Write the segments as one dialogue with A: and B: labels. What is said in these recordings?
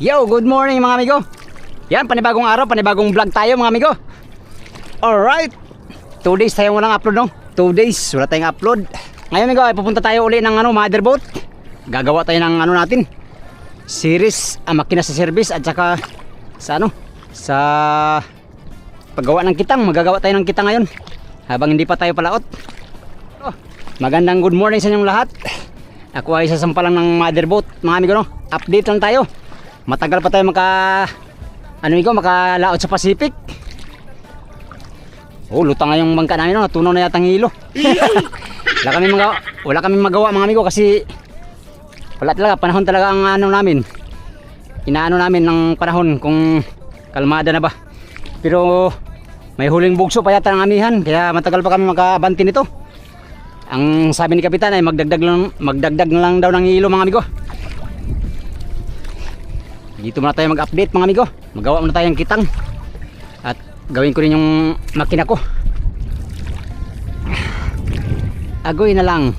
A: Yo, good morning mga amigo. Yan, panibagong araw, panibagong vlog tayo mga amigo. Alright, 2 days tayo walang upload, no? 2 days, wala tayong upload. Ngayon amigo, ay pupunta tayo uli ng motherboard. Gagawa tayo ng natin, series, makina sa service. At saka sa sa paggawa ng kitang. Magagawa tayo ng kitang ngayon habang hindi pa tayo palaot. Magandang good morning sa inyong lahat. Ako ay sasampalan ng motherboard mga amigo, no? Update lang tayo. Matagal pa tayo makalaot sa Pacific. Oh, lutang nga yung bangka namin, no? Natunaw na yata ang hilo. Wala kami magawa mga amigo kasi wala talaga, panahon talaga ang namin. Inaano namin ng panahon kung kalmada na ba. Pero may huling bugso pa yata ng amihan, kaya matagal pa kami makabanti nito. Ang sabi ni Kapitan ay magdagdag lang daw ng hilo mga amigo. Dito muna tayo mag-update mga amigo. Magawa muna tayo ng kitang at gawin ko rin yung makina ko. Agoy na lang.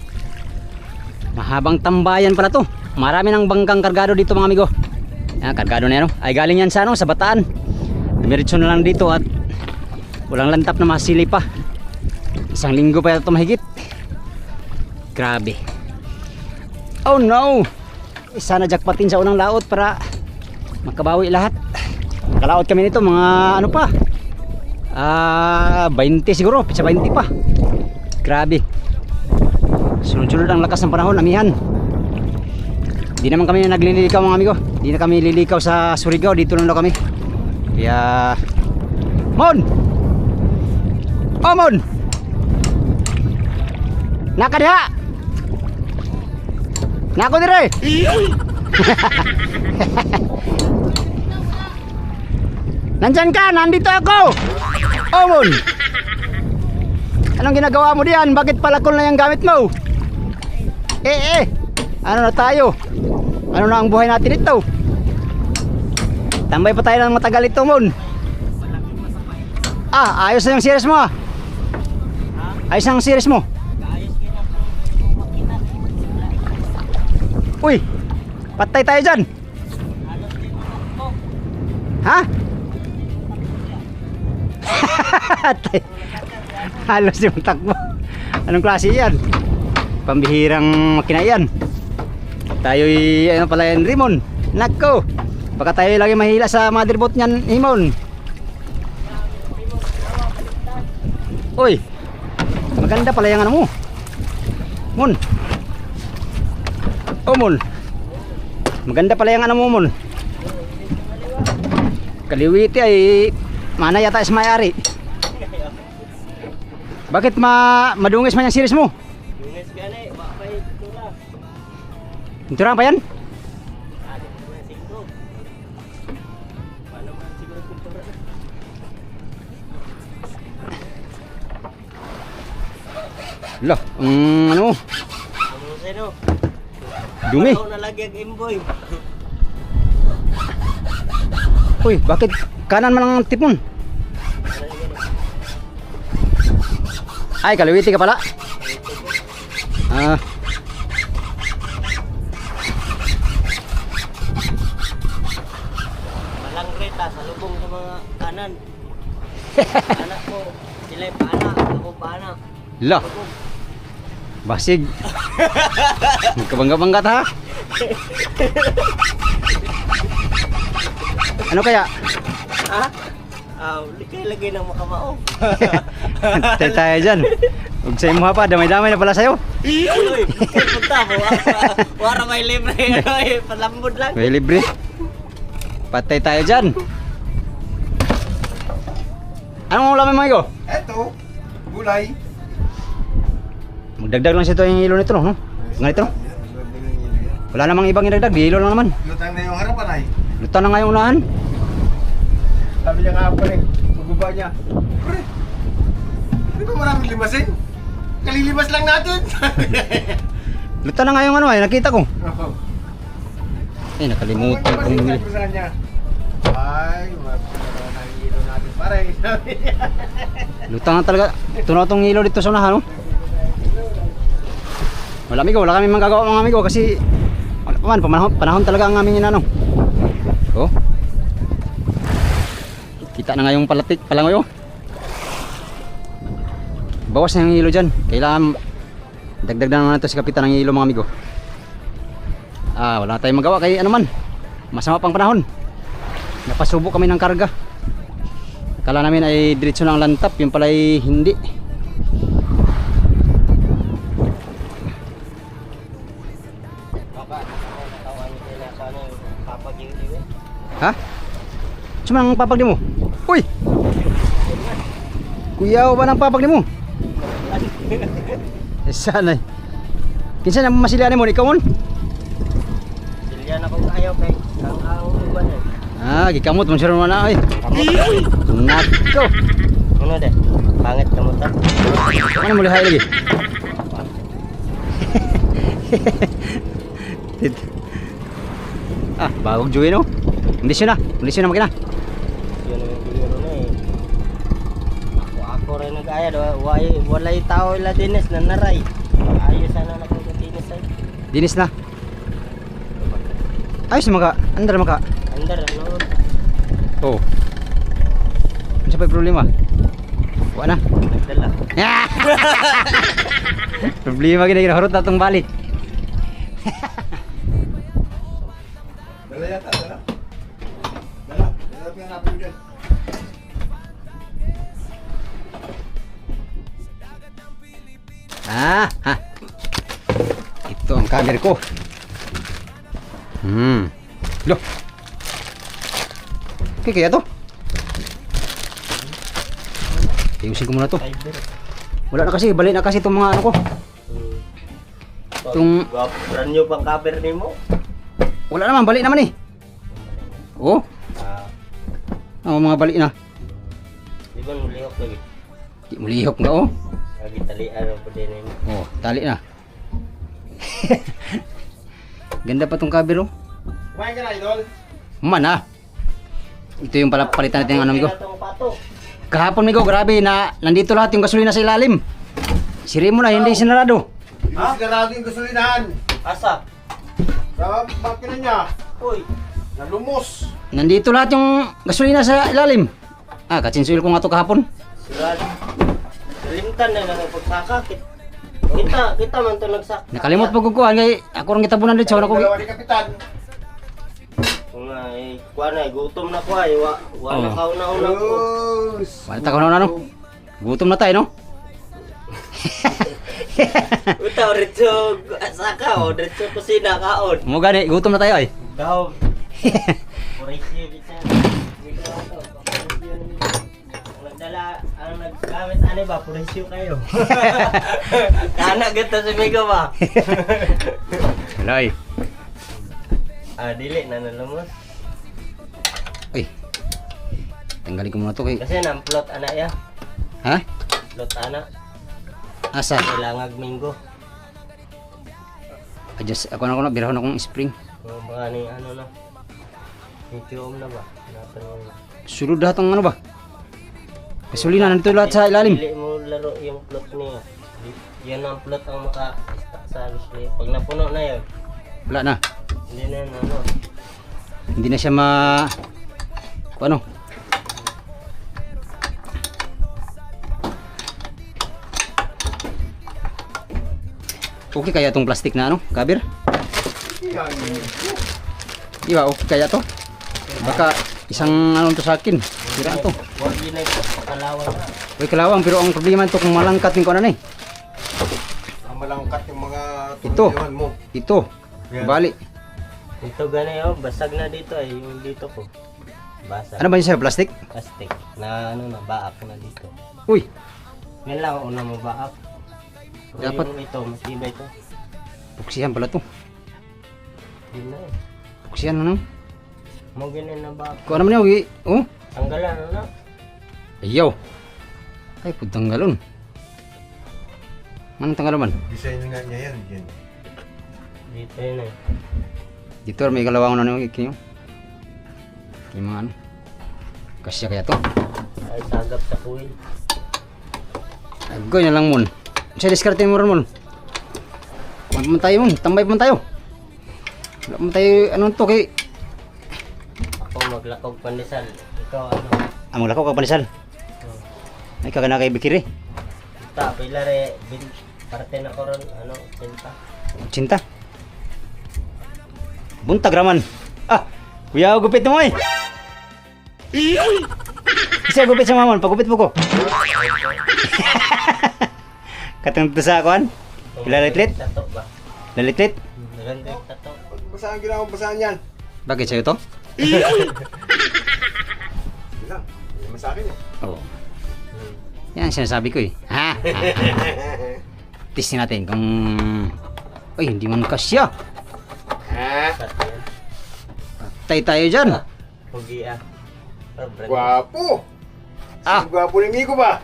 A: Mahabang tambayan pala to. Marami ng bangkang kargado dito mga amigo. Kargado na yan, no? Ay galing yan sa Bataan. Dumiretso na lang dito at walang lantap na masili pa. 1 linggo pa ito mahigit. Grabe. Oh no. Sana jackpotin sa unang laot para makabawi lahat. Nakalaot kami nito mga 20 siguro, sa 20 pa. Grabe. Sunod-sunod ang lakas ng panahon, amihan. Di naman kami naglilikaw mga amigo. Di na kami lilikaw sa Surigao, dito lang daw kami. Kaya Mon! Oh Mon! Nakadiha! Nako dire! Nandyan ka, nandito ako. Omon, anong ginagawa mo diyan? Bakit palakol na yung gamit mo? Ano na tayo? Ano na ang buhay natin ito? Tambay pa tayo ng matagal ito, Mon. Ayos na yung series mo. Ayos na yung series mo. Uy, patay tayo dyan. Ha? Halos yung takbo. Anong klase yan? Pambihirang makina yan. Tayo'y pala yan, Rimon. Nako, baka tayo lagi mahila sa motherboard niyan, Himon. Uy, maganda pala yung mo, Mon. Oh Mon, maganda pala yung mo, Mon. Kaliwiti ay mana yata is may-ari. Bakit madungis man yung series mo? Dungis gani, makapay tula. Tintura pa yan? Lah, ano? Dumi. Uy, bakit kanan man ang tipon? Ay, kaliwiti ka pala.
B: Malang reta sa lubong sa mga kanan. Anak ko, sila yung paana, ako paana.
A: Lah, basig. Kabangga-bangga ha. Ano kaya?
B: Ha? Di kayo lagay ng makamao.
A: Tay tayo dyan. Huwag sa'yo mo pa, damay-damay na pala sa'yo.
B: Uy, punta mo. Wara may libre. Palambod lang.
A: May libre. Patay tayo dyan. Anong ulamin mo, Igo?
C: Eto, gulay.
A: Magdagdag lang siya ito yung hilo nito, no? Ganito, no? Wala namang ibang idagdag, hilo lang naman.
C: Lutang na yung harapan ay.
A: Luto na nga yung unahan.
C: Sabi niya nga pa rin, maguba niya. Pre, hindi ba maraming limasin? Kalilimas lang natin.
A: Luto na nga yung nakita ko.
C: Oo.
A: Nakalimutan kong bumili.
C: Ay, mapagkaroon ng hilo natin pare.
A: Luto na talaga. Tunaw tong hilo dito sa unahan, no? Wala amigo, wala kami magagawa mga amigo kasi wala pa man, panahon talaga ang aming inano. Kita na nga yung palangoy oh. Bawas na yung hilo dyan. Kailangan dagdag na naman ito si kapitan ng hilo mga amigo. Wala tayong magawa kay ano man. Masama pang panahon. Napasubo kami ng karga. Akala namin ay diretso lang lantap, yung pala ay hindi. Ha? Cuma ang papag mo? Uy! Kuyaw ba ng papag mo? Sana. Kinsa na masilian mo ikaw mon?
B: Silyan ako ayaw kay ang uban eh.
A: Gikamot man siya na ay. Nako.
B: Ano de? Pangit ka mo ta.
A: Ano mo lihay lagi? Bagong juwi no? Kondisyon na makina.
B: Yun ang biro na eh. Ako rin nag-aya walay tao ila dinis na naray. Ayos sana na kung dinis ay.
A: Dinis na. Ayos na andar maka.
B: Andar ano?
A: Oh. Ano sa problema? Wala na.
B: Nagdala.
A: Problema gina harot na itong balik.
C: Dala yata, dala. Dala pinanapin mo dyan.
A: Ito ang camera ko. Loh. Okay kaya to? Ayusin ko muna to. Wala na kasi, balik na kasi itong mga ano ko. Itong...
B: Brand new pang cover ni mo?
A: Wala naman, balik naman eh. Oo. Mga balik na.
B: Di ba mulihok lagi?
A: Di mulihok nga oh.
B: Lagi talian ang pwede na yun.
A: Oh, tali na. Ganda pa tong cover oh.
C: Kumain ka na, idol?
A: Man. Ito yung palitan natin ng ano amigo.
B: Itong pato.
A: Kahapon amigo, grabe na nandito lahat yung gasolina sa ilalim. Siri mo na, hindi sinarado.
C: Hindi sigurado yung gasolinahan.
B: Asa?
C: Sa makina niya,
B: Uy.
C: nalumos.
A: Nandito lahat yung gasolina sa ilalim. Katsinsuil ko nga to kahapon.
B: Sigurado. Kalimtan na lang ang pagsaka. Kita man to nagsak.
A: Nakalimot pagkukuhan kay ako rin kitabunan dito.
C: Dalawa ni Kapitan.
B: Kung nga, kuha na, gutom na ko ay. Wala kauna-una ko.
A: Wala ko na ano. Gutom na tayo no?
B: Utaw, ritso saka o, ritso kusina kaon.
A: Mo gani, gutom na tayo ay.
B: Daw. Purisyo kita. Ang naggamit ano ba, purisyo kayo. Kana gito si Migo ba?
A: Hello.
B: Dili na nalumos.
A: Ay. Tanggalin ko muna to kay.
B: Kasi nang plot ana ya.
A: Ha?
B: Plot ana.
A: Asa?
B: Kailangan minggo.
A: Adjust ako na birahon akong spring.
B: Baka ni ano na. Medium na ba? Natanong na.
A: Sulod lahat ang ano ba? Gasolina nandito lahat sa ilalim.
B: Dili mo laro yung plot niya. Yan ang plot ang maka-stack sa display. Pag napuno na yun,
A: Wala na.
B: hindi na yun ano.
A: Hindi na siya ano? Okay kaya tong plastic na ano, cover? Di ba okay kaya to? Baka isang ano to sa akin. Sira to.
B: Huwag yun ay kalawang na.
A: Uy, kalawang, pero ang problema ito kung malangkat yung ano eh.
C: Ang malangkat yung mga
A: Ito.
C: tuloy mo.
A: Ito.
C: Yan.
A: Bali.
B: Ito gani oh, basag na dito ay yung dito ko. Basag.
A: Ano ba yun sa'yo? Plastic?
B: Plastic na ano na baak na dito.
A: Uy,
B: Yan lang una mo baak.
A: Dapat-
B: Yung ito, matibay ito.
A: puksihan pala to.
B: Yun na eh.
A: Puksihan ano?
B: Mo ganyan na baak.
A: Kung ano man yun, oh.
B: Tanggalan ano na.
A: Ayaw. Ay, putang galon. Manong tanggalon man?
C: Design nga niya yan. Yan.
B: Dito yun eh.
A: Dito, may kalawang na yung ikinyo. Yung mga ano. Kasya kaya to.
B: Ay sagap sa kuwil.
A: Agoy na lang mon. Sa diskarte mo ron mon. Huwag mo tayo mon. Tambay pa man tayo. Wala mo tayo, anong to kay...
B: Ako maglakog pandesal. Ikaw ano?
A: Among lako kag panisal. Ay kagana kay Bikiri.
B: Ta pila re parte na ko ron ano senta.
A: Cinta. Buntag raman. Ah, kuya gupit mo eh. Isa gupit sa mamon, pagupit mo ko. Katong sa kuan. Pila litlit?
B: Tato ba?
A: Lalitlit?
B: Naganda tato.
C: Basahan ginawa, basahan yan.
A: Bakit sa'yo to?
C: Wala, hindi naman sa akin eh.
A: Oo. Yan ang sinasabi ko eh. Ha? Testing natin kung... Ay, hindi man kasya.
B: Tato.
A: Patay tayo dyan.
B: Pugi ah.
C: Gwapo!
A: Ah.
C: Gwapo ni Miko ba?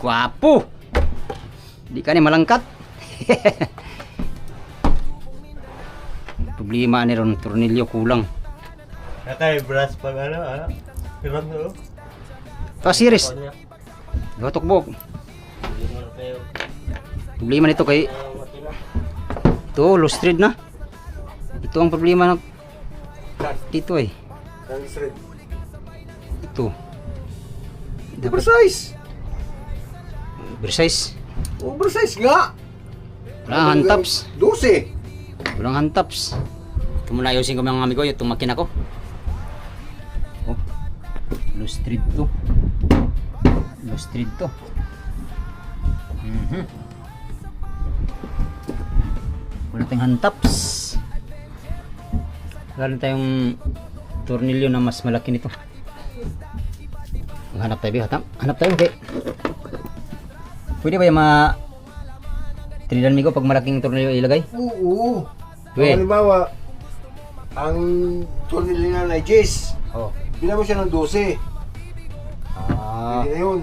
A: Gwapo. Di ka ni malangkat. Problema ni Ron Tornilyo kulang.
B: Nakay brush pag ano ah. Hiram do.
A: Pasiris. Gotok bok.
B: Hindi mo na kayo.
A: Problema nito kay
B: Makina.
A: ito, lost thread na. Ito ang problema ng dito eh.
C: Kangis red.
A: Ito.
C: Oversize!
A: Oversize.
C: Oversize nga!
A: Walang handtops.
C: 12!
A: Walang handtops. Ito muna ayusin ko mga amigo, yung makina ko. Oh. Lost thread to. Lost thread to. Wala tayong handtops. Wala tayong tornilyo na mas malaki nito. Hanap tayo, hanap tayo, okay. Pwede ba yung mga tinilan migo pag malaking tornilyo ilagay?
C: Oo!
A: Pwede.
C: Halimbawa, ang tornilyo na na Jace,
A: Oh.
C: bilang mo siya ng 12.
A: Ah.
C: Hindi na yun.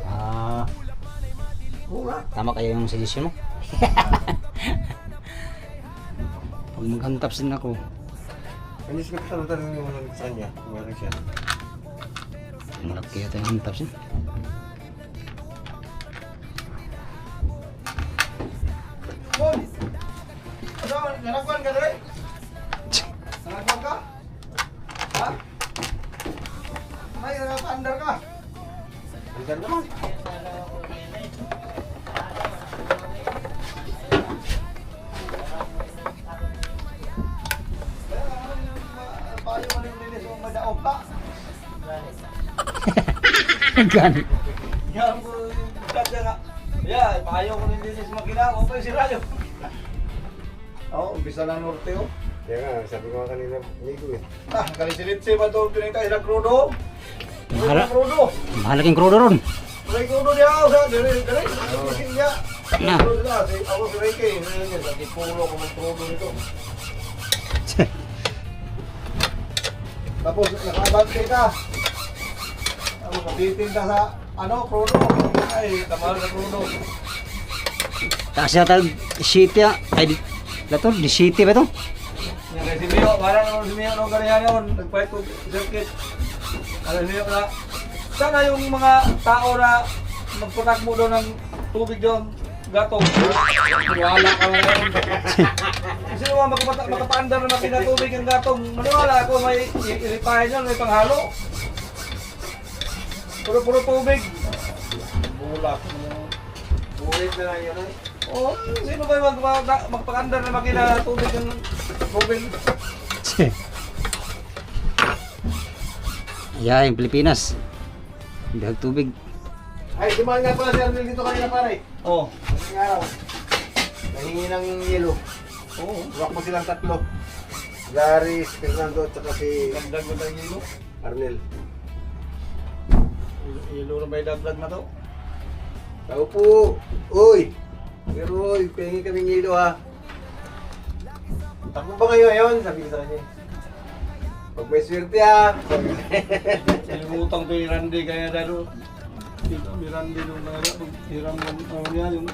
A: Ah.
C: Oo nga.
A: Tama kayo yung suggestion mo. Pag mag-handtops din ako.
C: Ano siya katanong yung mga sa kanya? Kung meron siya.
A: Malaki yata yung handtops yun.
C: Bon! Ano? Nanakuan ka doon? Nanakuan ka? Ha? May nanakuandar ka? Andar naman. Paano mo rin linis kung madaog ka?
A: Gani.
C: Yan po yung kanya nga. Yeah, pahayo ko rin linis makina. Ako pa yung sirayo. Oo, umpisa lang norte oh. Kaya nga, sabi ko nga kanina, Nico eh. Ah, kalisilitsi ba ito pinagtayo sa krudo?
A: Mahala.
C: Krudo!
A: Mahalaking krudo ron.
C: May krudo niya ako sa dali. Isin niya.
A: Na.
C: Krudo na, ako si Ricky. Sa tipulo ko ng krudo nito. Tapos nakabante ka. Tapos nabitin ka sa krudo. Ay, tamal na krudo.
A: Taas yata city ah. Ay, lato, di city ba ito?
C: Yan kay si Mio, parang naman si Mio nung ganyan yun. Nagpalit ko circuit. Alam niyo na, sana yung mga tao na magpatakbo doon ng tubig doon, gatong. Maniwala ka na yun. Kasi naman makapaandar na pinatubig ang gatong. Maniwala ako may iripahin yun, may panghalo. Puro tubig. Bulak. Bulit na lang yun eh. Oo, sino ba yung magpakandar na makina tubig ng tubig?
A: Yeah, yung Pilipinas. Dahil tubig.
C: Ay, dumaan nga pala si Arnel dito kanina pare.
B: Oh.
C: Kasing araw. Nahingi ng yelo.
B: Oo.
C: Buwak mo silang tatlo. Gary, si Fernando, at saka si
B: Dagdag mo tayo yelo.
C: Arnel.
B: Yelo na ba yung dagdag na to?
C: Tao po. Uy! Pero uy, pengi kaming yelo ha. Takbo ba ngayon ngayon? Sabi ko sa kanya. Pag may swerte ha.
B: Sinimutang to yung Randy kaya dado. Dito, may Randy nung mga hiram mo niya yung...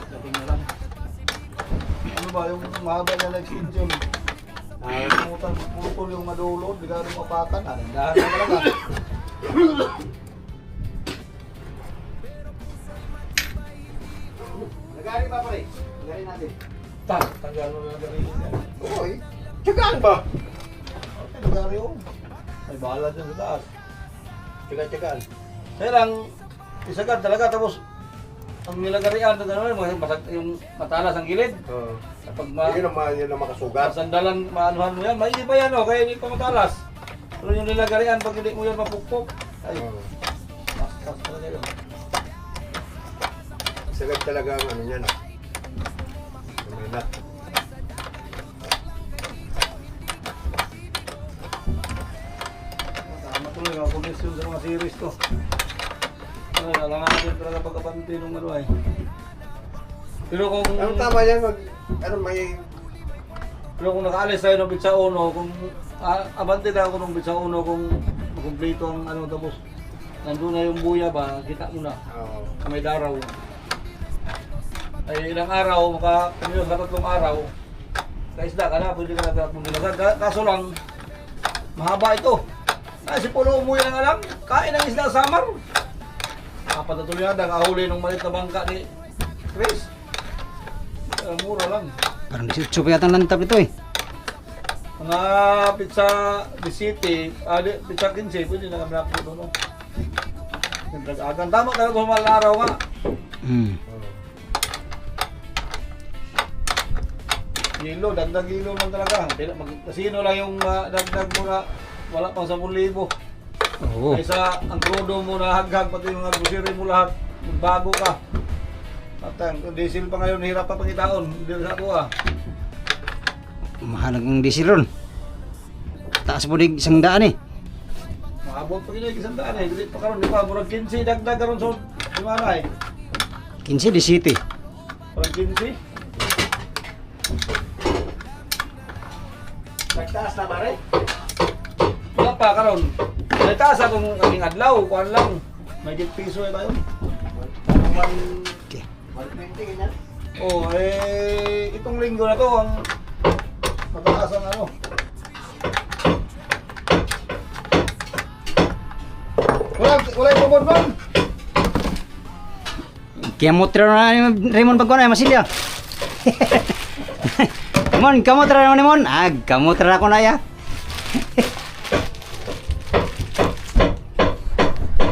B: Dating na lang. Ano ba yung mahaba na nag-sinjol? Sinimutang putol yung madulod, di ka rin mapakan. Dahan na talaga.
C: Nagari pa pare. Nagari natin.
B: Tanggal mo na gawin niya.
C: Uy! Tsagaan ba?
B: Okay, nagari yun.
C: May bahala dyan sa taas.
B: Tiga-tigaan.
C: Kaya lang, isagad talaga tapos ang nilagarian na gano'n, basag yung matalas ang gilid.
B: Oo.
C: Kapag
B: Hindi naman yun na makasugat.
C: sandalan, maanuhan mo yan, may iba yan o, kaya hindi pa matalas. Pero yung nilagarian, pag hindi mo yan mapukpok, ay,
B: Oo.
C: tas talaga yun.
B: Sagad talaga ang ano niyan. May nut.
C: Tama tuloy, mga komisyon sa mga series to. Ay, alangan natin talaga pagkapanti nung ano ay. Pero kung...
B: Ano tama yan? Ano may...
C: Pero kung nakaalis tayo ng Bitsa Uno, kung abante na ako ng Bitsa Uno, kung makumpleto ang ano, tapos nandun na yung buya ba, kita mo na,
B: Oo.
C: may daraw. Ay ilang araw, kung sa 3 araw, kaisda ka na, pwede ka na dapat mong nilasan. Kaso lang, mahaba ito. Ay si Pulo umuwi lang alam, kain ang isda sa samar. Kapatuloy na, nakahuli ng maliit na bangka ni Chris. Mura lang.
A: Parang 18 pa yata ang lantap ito eh.
C: Mga pizza di City, pizza 15, pwede na kami napuno, no? Agang tama talaga kung malaraw nga. Gilo, dagdag gilo lang talaga. Kasino lang yung dagdag mo na wala pang 10,000.
A: Oo.
C: Kaysa ang krudo mo na haghag, pati yung grocery mo lahat, bago ka. At ang diesel pa ngayon, hirap pa pangitaon. Hindi sa ako
A: Mahal ang diesel ron. Taas po din 100 eh.
C: Maabot pa kinay isang daan eh. Dili pa karon di ba? Murag 15 dagdag karon sa Himalay.
A: 15 di city.
C: Murag 15.
B: Nagtaas na ba rin?
C: Wala pa karon. Nagtaas akong aming adlaw, kuan lang. May 10 piso eh tayo.
A: Okay.
B: 120 ganyan.
C: Oh, eh itong linggo na to ang mataas ang ano. Wala yung pabon-bon.
A: Kaya motra na ni Raymond pagkuhan ay masilya. Mon, kamotra na ni Mon. Kamotra ako na ya.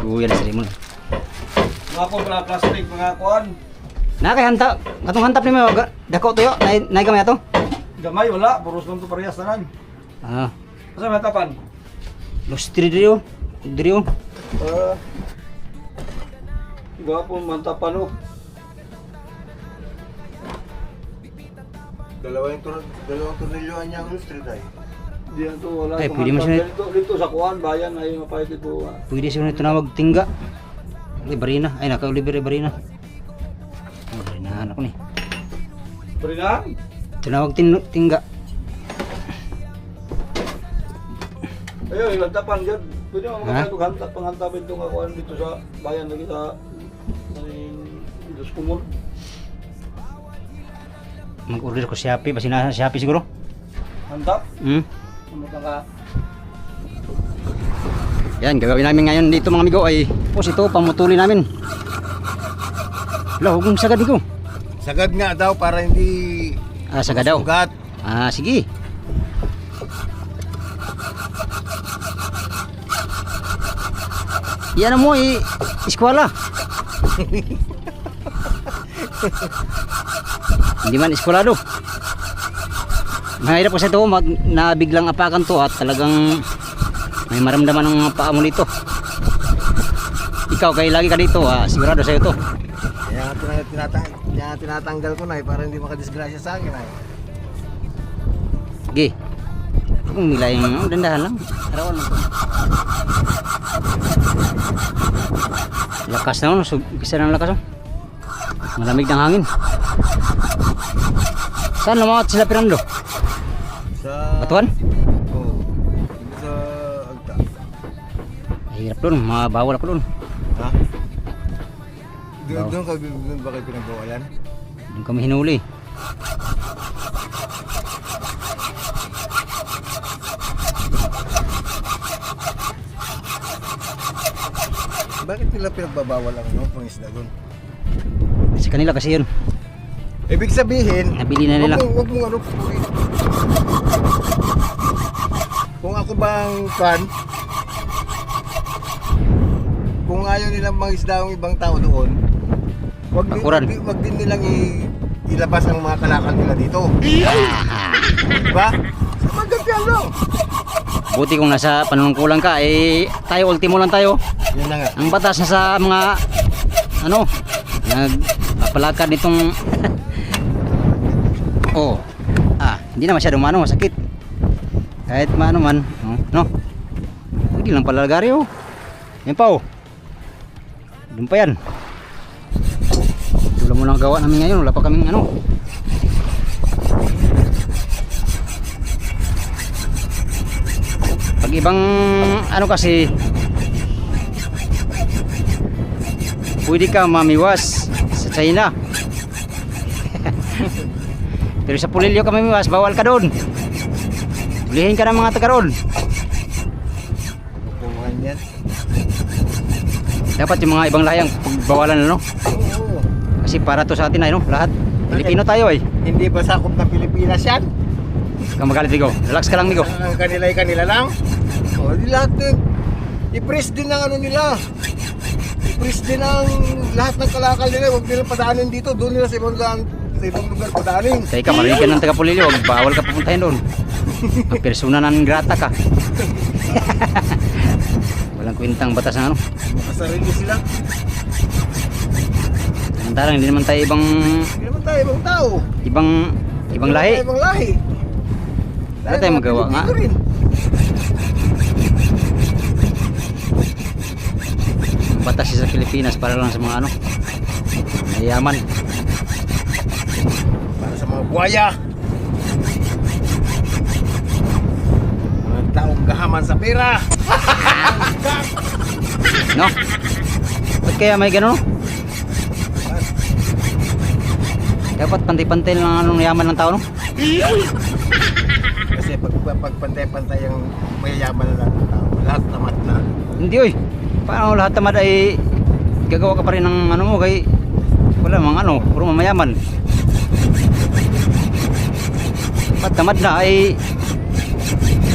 A: Kuya na si Raymond.
C: Mga po pala plastic, mga kuan.
A: Nakahanta, katong hantap ni mo dako tuyo, nay kami ato.
C: Gamay wala, puros lang to parehas tanan. Asa may tapan?
A: Los trio. Trio.
C: Gwapo man tapan oh.
B: Dalawang tornilyoan niya ang street ay.
C: Diyan to wala.
A: Ay, pwede mo siya-
C: dito sa kuan bayan ay mapayat dito.
A: Pwede siguro ito na magtingga. Ay, barina. Ay, naka-oliver barina. Ay, barinahan ako ni.
C: Pwede
A: Tinawag tingga.
C: Ayun, ilang tapan dyan. Pwede mo
A: Ha?
C: makakatog hantap, panghantapin itong akuan dito sa bayan lagi sa dito sa kumul.
A: Mag-order ko Shopee. Basta nasa Shopee siguro.
C: Hantap?
A: Hmm.
C: Ano ka?
A: Yan, gagawin namin ngayon dito mga amigo ay pos ito, pamutuli namin. Wala, huwag mong sagad ko.
B: Sagad nga daw para hindi
A: Sagad daw.
B: sugat.
A: Sige. Yan mo eskwela. Hindi man eskwelado. Mahirap kasi ito na biglang apakan to at talagang may maramdaman ng mga paa mo dito. Ikaw kaya lagi ka dito, sigurado sa'yo to.
B: Kaya tinatanggal ko na para hindi makadisgrasya sa akin ay.
A: Sige. Kung nilay yung dandahan lang. Arawan lang to. Lakas na umpisa ng lakas. Malamig ng hangin. Saan lumakot sila Pirando?
B: Sa
A: Batuan?
B: Oo. Sa Agta.
A: Mahirap doon, mabawal ako doon.
B: Ha? Doon ba kayo pinagbawalan?
A: Doon kami hinuli.
B: Bakit nila pinagbabawal ang pangisda doon?
A: Sa kanila kasi yun.
B: Ibig sabihin,
A: Nabili na nila.
B: Wag mo ano. Kung ako bang fan,
D: kung ayaw nilang mangisda ang ibang tao doon,
A: Bakuran.
D: wag din nilang ilabas ang mga kalakal nila dito. Diba? Sa magagyan lang.
A: Buti kung nasa panunungkulan ka, eh, tayo ultimo lang tayo.
D: Yun na nga.
A: Ang batas na sa mga, ano, nagpapalakad nitong, oh, hindi na masyadong mano, masakit. Kahit maano man, no? Hindi lang pala lagari, oh. Yan pa, oh. Doon pa yan. Wala mo lang gawa namin ngayon, wala pa kaming ano. Pag ibang ano kasi, pwede ka mamiwas sa China. Pero sa Pulilio ka mamiwas, bawal ka doon. Tulihin ka ng mga taga roon.
D: Pupungan yan.
A: Dapat yung mga ibang lahiyang pagbawalan, ano?
D: Oo.
A: Kasi para to sa atin ay, no? Lahat. Pilipino tayo ay.
D: Hindi ba sakop ng Pilipinas yan?
A: Kang magalit, Migo. Relax ka lang, Migo.
D: Ang kanila ay kanila lang. O, di lahat din. I-press din ng ano nila. I-press din ang lahat ng kalakal nila. Huwag nilang padaanin dito. Doon nila sa ibang lugar padaanin.
A: Kaya ka, marinig ka ng taga Pulilio. Bawal ka pupuntahin doon. Ang persona ng grata ka. Walang kwentang batas ng ano.
D: Makasarili sila.
A: Samantalang hindi naman tayo ibang
D: Hindi naman tayo ibang tao.
A: ibang lahi.
D: Hindi naman tayo ibang lahi.
A: Wala tayong magawa nga.
D: Pilipino rin.
A: Batas sa Pilipinas para lang sa mga ano, mayaman.
D: Para sa mga buhaya. Mga taong gahaman sa pera.
A: No? Ba't kaya may gano'n? Dapat pantay-pantay lang anong yaman ng tao, no?
D: Kasi pag pantay-pantay ang mayayaman na lang ng tao, lahat tamat na.
A: Hindi, oy. Paano lahat tamad ay gagawa ka pa rin ng ano mo kay wala mga ano, puro mamayaman. Pag tamad na ay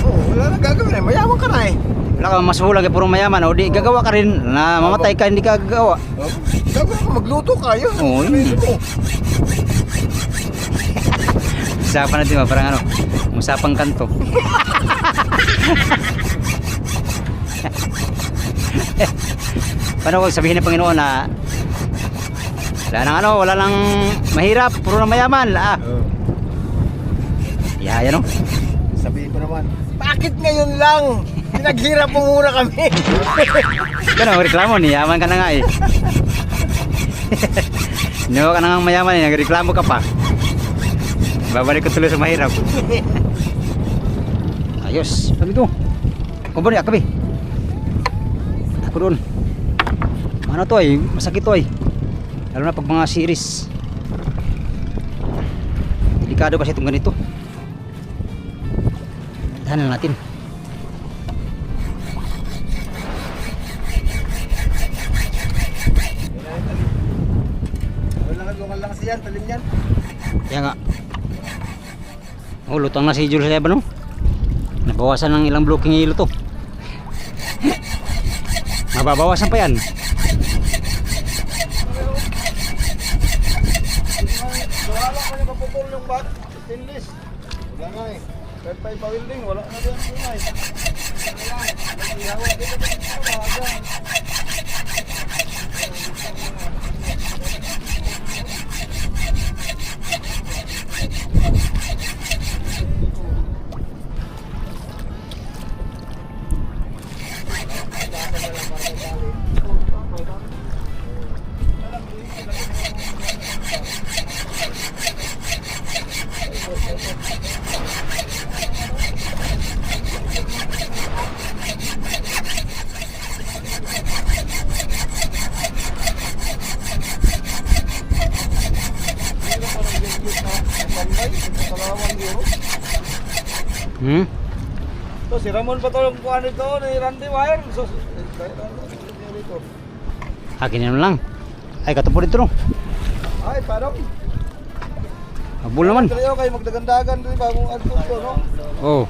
D: Oo, wala na gagawin eh. Mayaman ka na eh.
A: wala kang masuhulang kay puro mayaman, o di gagawa ka rin na mamatay ka, hindi ka gagawa.
D: Oh, gagawin ka, magluto ka yun.
A: Oo, yun.
D: Sabihin mo.
A: Usapan natin ba, parang ano, usapang kanto. Paano kung sabihin ng Panginoon na wala nang ano, wala nang mahirap, puro na mayaman.
D: Oo.
A: Yan, no?
D: Sabihin mo naman, bakit ngayon lang? Pinaghirap mo muna kami.
A: Ganun, reklamo, niyaman ka na nga eh. Niyaman ka na nga mayaman eh, nagreklamo ka pa. Babalik ko tuloy sa mahirap. Ayos, sabi ko. O ba niya, kabi? Ako doon. Ano to ay, masakit to ay. Lalo na pag mga series. Delikado kasi itong ganito. Tahanan natin.
D: Lokal lang kasi yan, talim yan.
A: Kaya nga. Oh, lutang na si Jules sa no? Nabawasan ng ilang blocking hilo to. Mababawasan pa yan.
C: Wala lang kanya kaputol yung bat. Stainless. Wala nga eh. Kahit pa ipa-welding, wala na din yung tunay. Ihawag dito din ito, mahagang.
A: Hmm?
C: So, si Ramon pa to yung kuha nito ni Randy Wire. So, dito.
A: Akin yan lang. Ay, katupo dito no.
C: Ay, parang.
A: Mabul naman.
C: Kayo kayo magdagandagan din ba kung ano to, no?
A: Oh.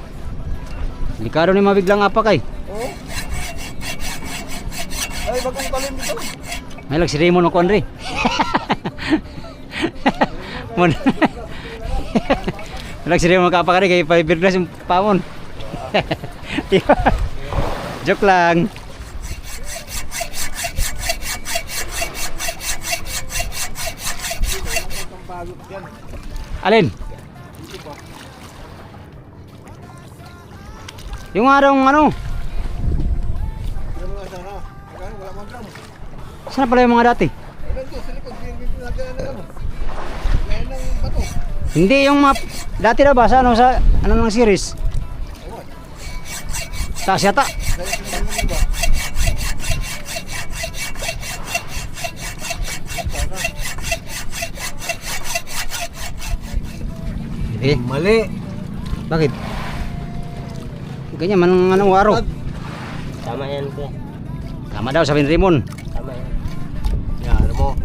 A: Delikado ni mabiglang apak ay.
C: Oh.
D: Ay, bagong talim dito.
A: May lag si Raymond o Andre. Mon. Lag si Raymond kapakari kay fiberglass yung pamon. Joke lang. Alin? Yung araw ano?
D: Yung mga sana. Wala mang gram.
A: Saan pala yung mga dati?
D: Ayun doon, sa likod. Pinagyan ng ano. Gaya ng bato.
A: Hindi yung mga dati na ba sa ano sa ano ng series?
D: Ewan.
A: Taas yata.
D: Gaya ng ba?
A: Eh,
D: Mali.
A: bakit? Ganyan man ang anong araw.
B: Tama yan ko.
A: Tama daw sabi ni Raymond.
B: Tama yan.
D: Yan, ano mo?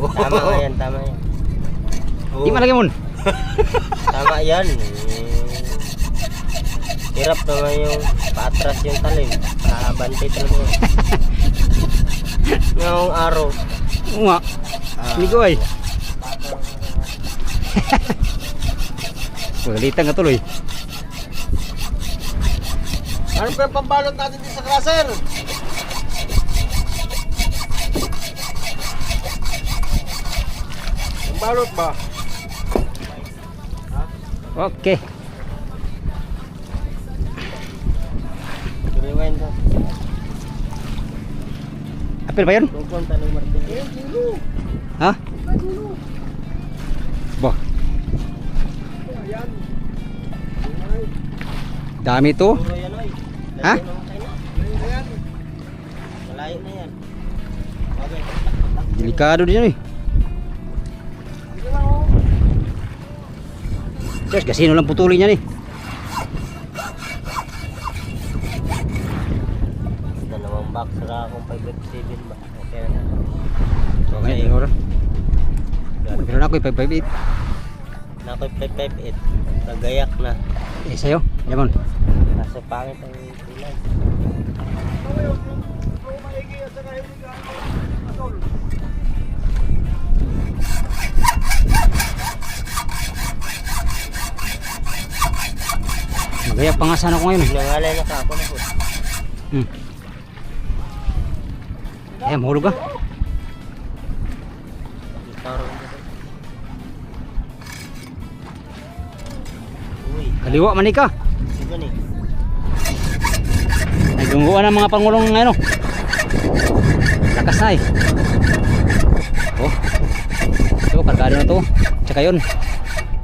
D: Oh.
B: Tama nga yan, tama yan.
D: Oh.
A: Di malagi mon.
B: Tama yan. Hirap naman yung patras yung talim. Bantay talaga yan. Ngayong araw.
A: Oo nga. Hindi ko ay. Pagalitan ka tuloy.
D: Ano pa yung pambalot natin dito sa crusher? Pambalot ba?
A: Okay.
B: Rewind ko.
A: Apil ba yun?
B: Tungkol tanong martilyo.
A: Ha? Bah. Dami to.
B: Puro yan oy.
A: Ha?
B: Layo naman kayo na. Malayo na yan. Okay.
A: Delikado din yan eh. Diyos, kasino lang putulin yan eh.
B: Dalawang box na akong 557 ba? Okay na.
A: Okay, siguro. Meron ako yung 558.
B: Na ako'y 558. Nagayak na.
A: Eh, sa'yo? Lemon.
B: Kaso pangit ang pilay.
A: Magayak pa nga sana ko ngayon eh.
B: Nangalay na ka ako na po.
A: Eh, mahulog ka.
B: Taro na po. Uy,
A: Kaliwa man ka.
B: sige ni.
A: Nagungguan ng mga pangulong ng ano. Lakas na eh. Oh. Ito, kargado na to. Tsaka yun.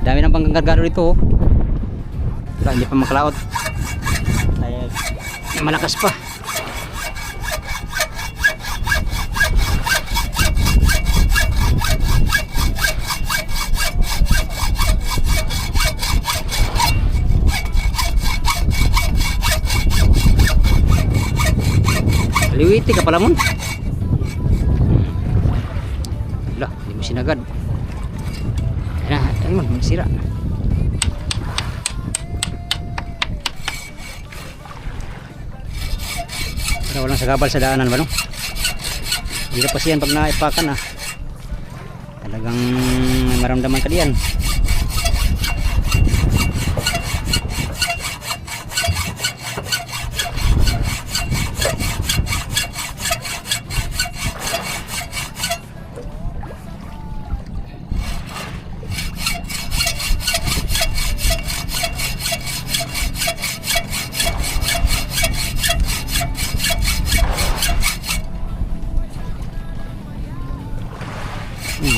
A: Dami ng pangkargado dito oh. Wala, hindi pa makalaot.
B: Sayag.
A: Malakas pa. Liwiti ka pala mon. Lah, hindi mo sinagad. Ayun mon, magsira. Pero walang sagabal sa daanan ba no? Hirap kasi yan pag naipakan ah. Talagang may maramdaman ka diyan.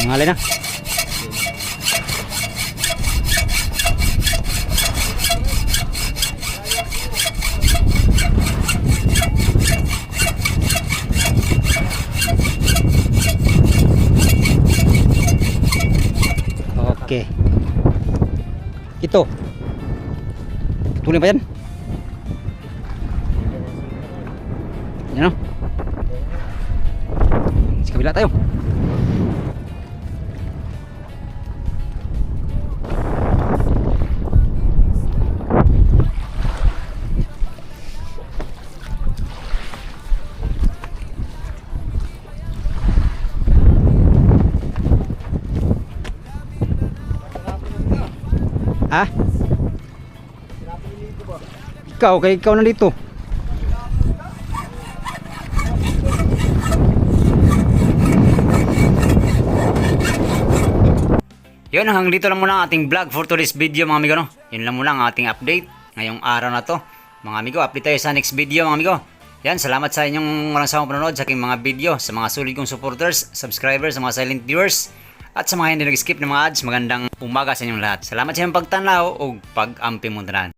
A: Ngalay na. Okay. Ito. Tuloy pa yan? Yan o. Sa kabila tayo. Ha? Ikaw na dito. Yun, hanggang dito lang muna ang ating vlog for today's video mga amigo, no? Yun lang muna ang ating update ngayong araw na to. Mga amigo, update tayo sa next video mga amigo. Yan, salamat sa inyong walang sawang panonood sa aking mga video, sa mga solid kong supporters, subscribers, sa mga silent viewers, at sa mga hindi nag-skip ng mga ads. Magandang umaga sa inyong lahat. Salamat sa inyong pagtanaw o pag-ampi mo tanan.